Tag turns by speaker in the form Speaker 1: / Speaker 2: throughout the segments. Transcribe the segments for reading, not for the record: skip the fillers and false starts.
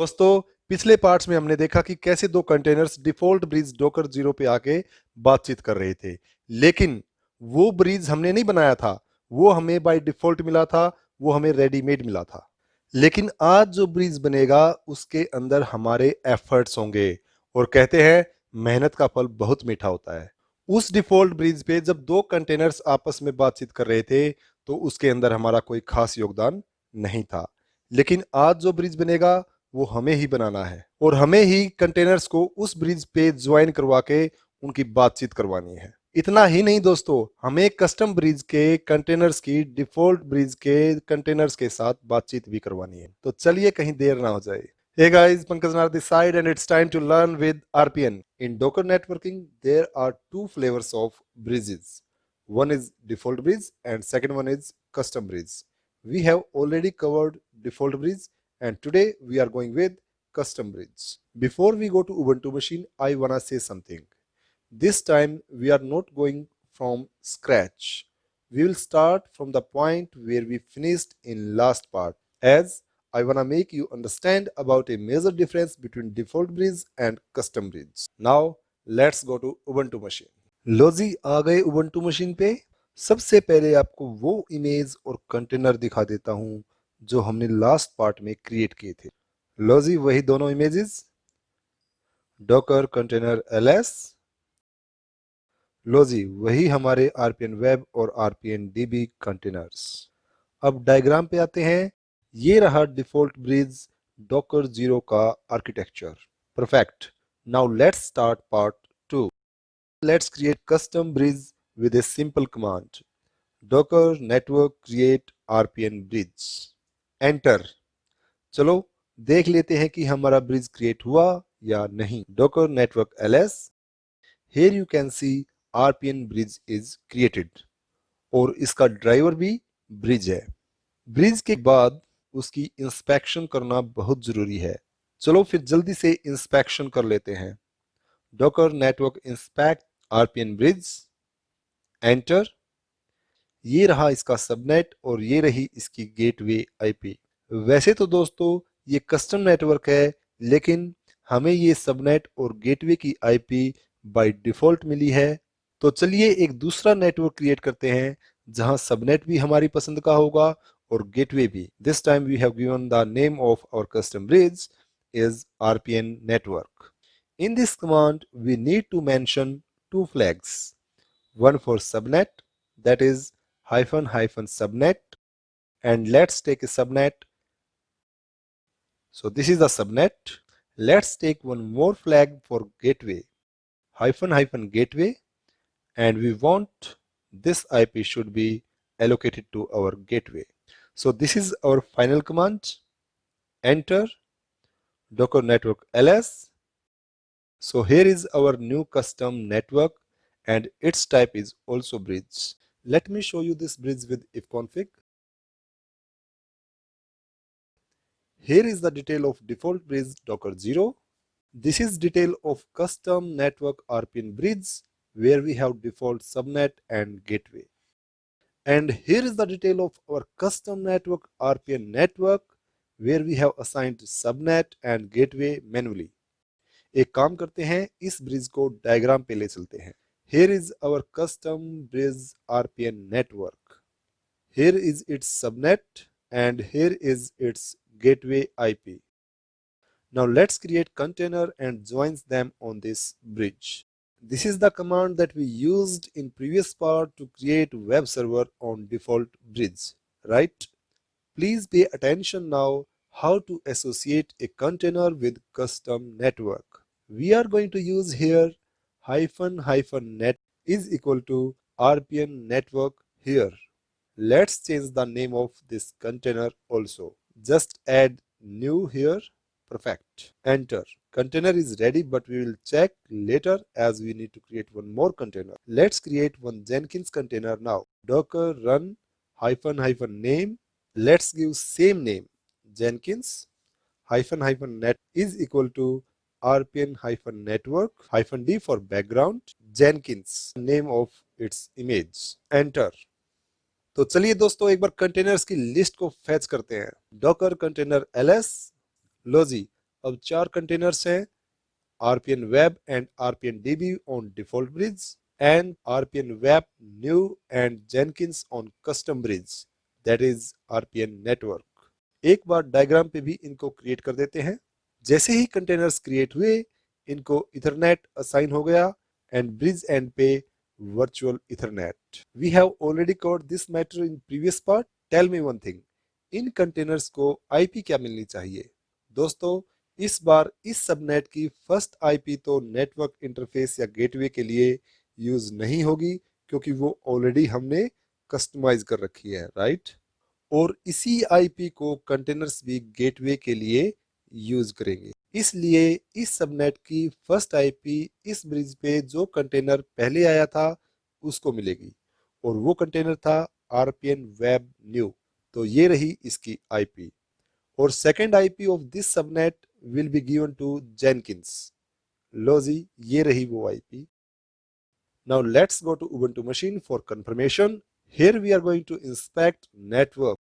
Speaker 1: दोस्तों, पिछले पार्ट्स में हमने देखा कि कैसे दो कंटेनर्स डिफॉल्ट ब्रिज डॉकर 0 पे आके बातचीत कर रहे थे। लेकिन वो ब्रिज हमने नहीं बनाया था, वो हमें बाय डिफॉल्ट मिला था, वो हमें रेडीमेड मिला था। लेकिन आज जो ब्रिज बनेगा उसके अंदर हमारे एफर्ट्स होंगे, और कहते हैं मेहनत का फल बहुत मीठा होता है। उस डिफॉल्ट ब्रिज पे जब दो कंटेनर्स आपस में बातचीत कर रहे थे तो उसके अंदर हमारा कोई खास योगदान नहीं था। लेकिन आज जो ब्रिज बनेगा वो हमें ही बनाना है, और हमें ही कंटेनर्स को उस ब्रिज पे ज्वाइन करवा के उनकी बातचीत करवानी है। इतना ही नहीं दोस्तों, हमें कस्टम ब्रिज के कंटेनर्स की डिफॉल्ट ब्रिज के कंटेनर्स के साथ बातचीत भी करवानी है। तो चलिए कहीं देर ना हो जाए। Hey guys, Pankaj Nar this side, and it's time to learn with RPN. In Docker networking, there are two flavors of bridges. One is default bridge and second one is custom bridge. We have already covered default bridge, and today we are going with custom bridge. Before we go to Ubuntu machine, I wanna say something. This time we are not going from scratch. We will start from the point where we finished in last part, as I wanna make you understand about a major difference between default bridge and custom bridge. Now let's go to Ubuntu machine. लो जी, आ गए Ubuntu machine पे। सबसे पहले आपको वो image और container दिखा देता हूं जो हमने लास्ट पार्ट में क्रिएट किए थे। लो जी, वही दोनों इमेजेस, डॉकर कंटेनर ls। लो जी, वही हमारे आरपीएन वेब और आरपीएन डीबी कंटेनर्स। अब डायग्राम पे आते हैं। ये रहा डिफॉल्ट ब्रिज डॉकर 0 का architecture. Perfect. Now let's start part 2। Let's create custom bridge with a simple command, Docker network create RPN bridge. Enter. चलो देख लेते हैं कि हमारा ब्रिज क्रिएट हुआ या नहीं। Docker network ls। Here you can see RPN bridge is created, और इसका ड्राइवर भी ब्रिज है। ब्रिज के बाद उसकी इंस्पेक्शन करना बहुत जरूरी है। चलो फिर जल्दी से इंस्पेक्शन कर लेते हैं। Docker network inspect RPN bridge. Enter. ये रहा इसका सबनेट और ये रही इसकी गेटवे आईपी। वैसे तो दोस्तों ये कस्टम नेटवर्क है, लेकिन हमें ये सबनेट और गेटवे की आईपी बाय डिफॉल्ट मिली है। तो चलिए एक दूसरा नेटवर्क क्रिएट करते हैं जहां सबनेट भी हमारी पसंद का होगा और गेटवे भी। This time we have given the name of our custom bridge is RPN network. In this command we need to mention two flags, one for subnet, that is hyphen subnet, and let's take a subnet. So this is the subnet. Let's take one more flag for gateway, hyphen gateway, and we want this IP should be allocated to our gateway. So this is our final command. Enter. Docker network ls. So here is our new custom network, and its type is also bridge. Let me show you this bridge with ifconfig. Here is the detail of default bridge docker 0. This is detail of custom network RPN bridge, where we have default subnet and gateway. And here is the detail of our custom network RPN network, where we have assigned subnet and gateway manually. एक काम करते हैं, इस bridge को diagram पे ले चलते हैं। Here is our custom bridge RPN network. Here is its subnet and here is its gateway IP. Now let's create container and joins them on this bridge. This is the command that we used in previous part to create web server on default bridge, right? Please pay attention now how to associate a container with custom network. We are going to use here -net is equal to RPN network here. Let's change the name of this container also. Just add new here. Perfect. Enter. Container is ready, but we will check later as we need to create one more container. Let's create one Jenkins container now. Docker run -name. Let's give same name, Jenkins -net is equal to RPN-network -d for background, Jenkins name of its image. Enter. तो चलिए दोस्तों एक बार containers की list को fetch करते हैं। Docker container ls। लो जी, अब 4 containers हैं, RPN Web and RPN DB on default bridge and RPN Web new and Jenkins on custom bridge, that is RPN network. एक बार डायग्राम पे भी इनको क्रिएट कर देते हैं। जैसे ही कंटेनर्स क्रिएट हुए, इनको इथरनेट असाइन हो गया एंड ब्रिज एंड पे virtual ethernet. We have already covered this matter in previous part. Tell me one thing, इन कंटेनर्स को आईपी क्या मिलनी चाहिए? दोस्तों, इस बार इस सबनेट की फर्स्ट आईपी तो नेटवर्क इंटरफेस या गेटवे के लिए यूज नहीं होगी, क्योंकि वो ऑलरेडी हमने कस्टमाइज कर रखी है, राइट? और इसी आईपी को कंटेनर्स भी गेटवे के लिए यूज करेंगे। इसलिए इस सबनेट की फर्स्ट आईपी इस ब्रिज पे जो कंटेनर पहले आया था उसको मिलेगी, और वो कंटेनर था आरपीएन वेब न्यू। तो ये रही इसकी आईपी, और second IP of this subnet will be given to Jenkins. लो जी, ये रही वो IP. Now let's go to Ubuntu machine for confirmation. Here we are going to inspect network.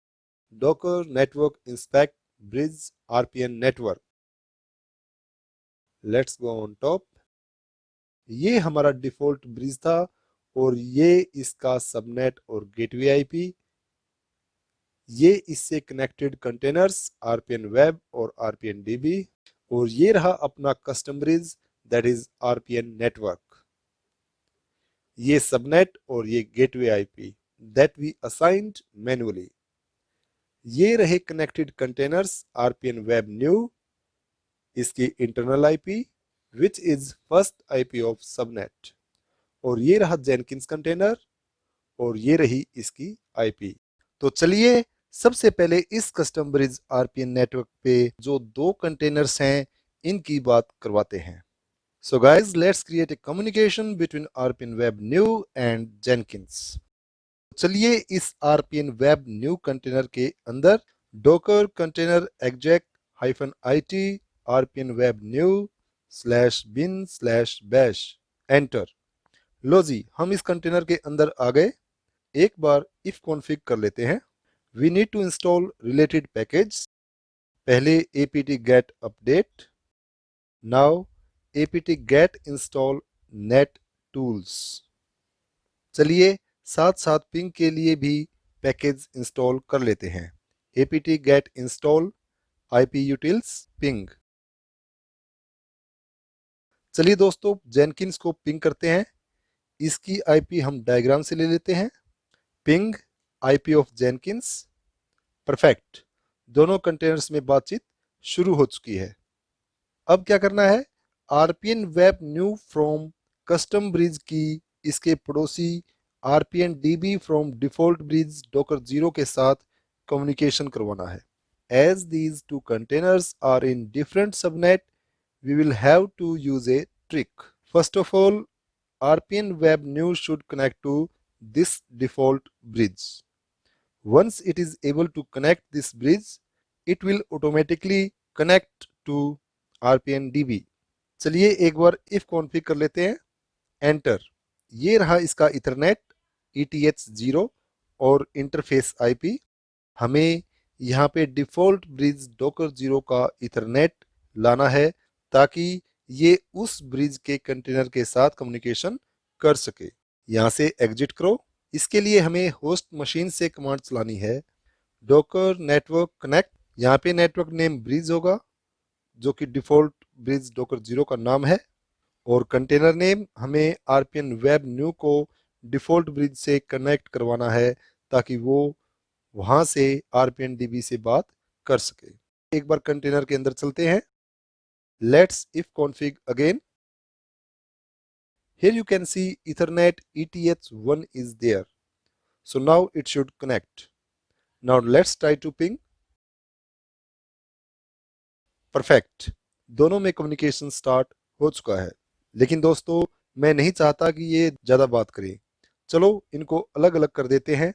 Speaker 1: Docker network inspect bridge RPN network. Let's go on top. ये हमारा default bridge था, और ये इसका सबनेट और गेटवे आईपी। ये इससे connected containers RPN web और RPN DB, और ये रहा अपना custom bridge, that is RPN network. ये सबनेट और ये gateway IP that we assigned manually. ये रहे connected containers RPN web new, इसकी internal IP which is first IP of subnet, और ये रहा जेनकिंस कंटेनर, और ये रही इसकी आईपी। तो चलिए सबसे पहले इस कस्टम ब्रिज RPN नेटवर्क पे जो दो कंटेनर्स हैं इनकी बात करवाते हैं। So guys, let's create a communication between RPN web new and Jenkins. चलिए इस RPN वेब न्यू कंटेनर के अंदर docker container exec -it RPN web new /bin/bash enter. लो जी, हम इस कंटेनर के अंदर आ गए। एक बार इफ कॉन्फ़िग कर लेते हैं। We need to install related package. पहले apt get update, now apt get install net tools। चलिए साथ साथ पिंग के लिए भी पैकेज इंस्टॉल कर लेते हैं। apt get install iputils ping। चलिए दोस्तों, जेनकिंस को पिंग करते हैं। इसकी आईपी हम डायग्राम से ले लेते हैं। Ping IP of Jenkins. Perfect, दोनों कंटेनर्स में बातचीत शुरू हो चुकी है। अब क्या करना है? RPN web new from custom bridge की इसके पड़ोसी RPN DB from default bridge Docker 0 के साथ कम्युनिकेशन करवाना है। As these two containers are in different subnet, we will have to use a trick. First of all, RPN web new should connect to this default bridge. Once it is able to connect this bridge, it will automatically connect to RPN DB. चलिए एक बार if config कर लेते हैं। Enter. ये रहा इसका Ethernet ETH0 और interface IP. हमें यहाँ पे डिफॉल्ट ब्रिज डॉकर 0 का इथरनेट लाना है, ताकि ये उस ब्रिज के कंटेनर के साथ कम्युनिकेशन कर सके। यहाँ से एग्जिट करो। इसके लिए हमें होस्ट मशीन से कमांड चलानी है डॉकर नेटवर्क कनेक्ट। यहाँ पे नेटवर्क नेम ब्रिज होगा, जो कि डिफॉल्ट ब्रिज डॉकर 0 का नाम है, और कंटेनर नेम हमें RPN वेब न्यू को डिफॉल्ट ब्रिज से कनेक्ट करवाना है, ताकि वो वहां से RPN DB से बात कर सके। एक बार कंटेनर के अंदर चलते हैं। Let's if config again. Here you can see Ethernet ETH1 is there. So now it should connect. Now let's try to ping. Perfect. दोनों में कम्युनिकेशन स्टार्ट हो चुका है। लेकिन दोस्तों, मैं नहीं चाहता कि ये ज्यादा बात करें। चलो इनको अलग अलग कर देते हैं।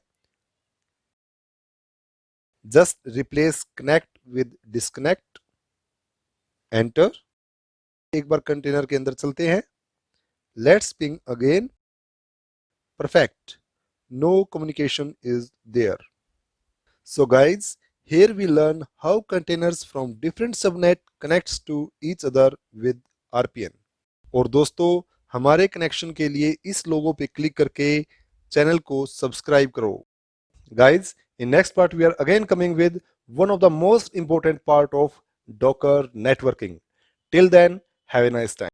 Speaker 1: Just replace connect with disconnect. Enter. एक बार कंटेनर के अंदर चलते हैं। Let's ping again. Perfect, no communication is there. So guys, Here we learn how containers from different subnet connects to each other with RPN. और दोस्तों, हमारे connection के लिए इस लोगो पे क्लिक करके चैनल को सब्सक्राइब करो. Guys, in next part we are again coming with one of the most important part of Docker networking. Till then, have a nice time.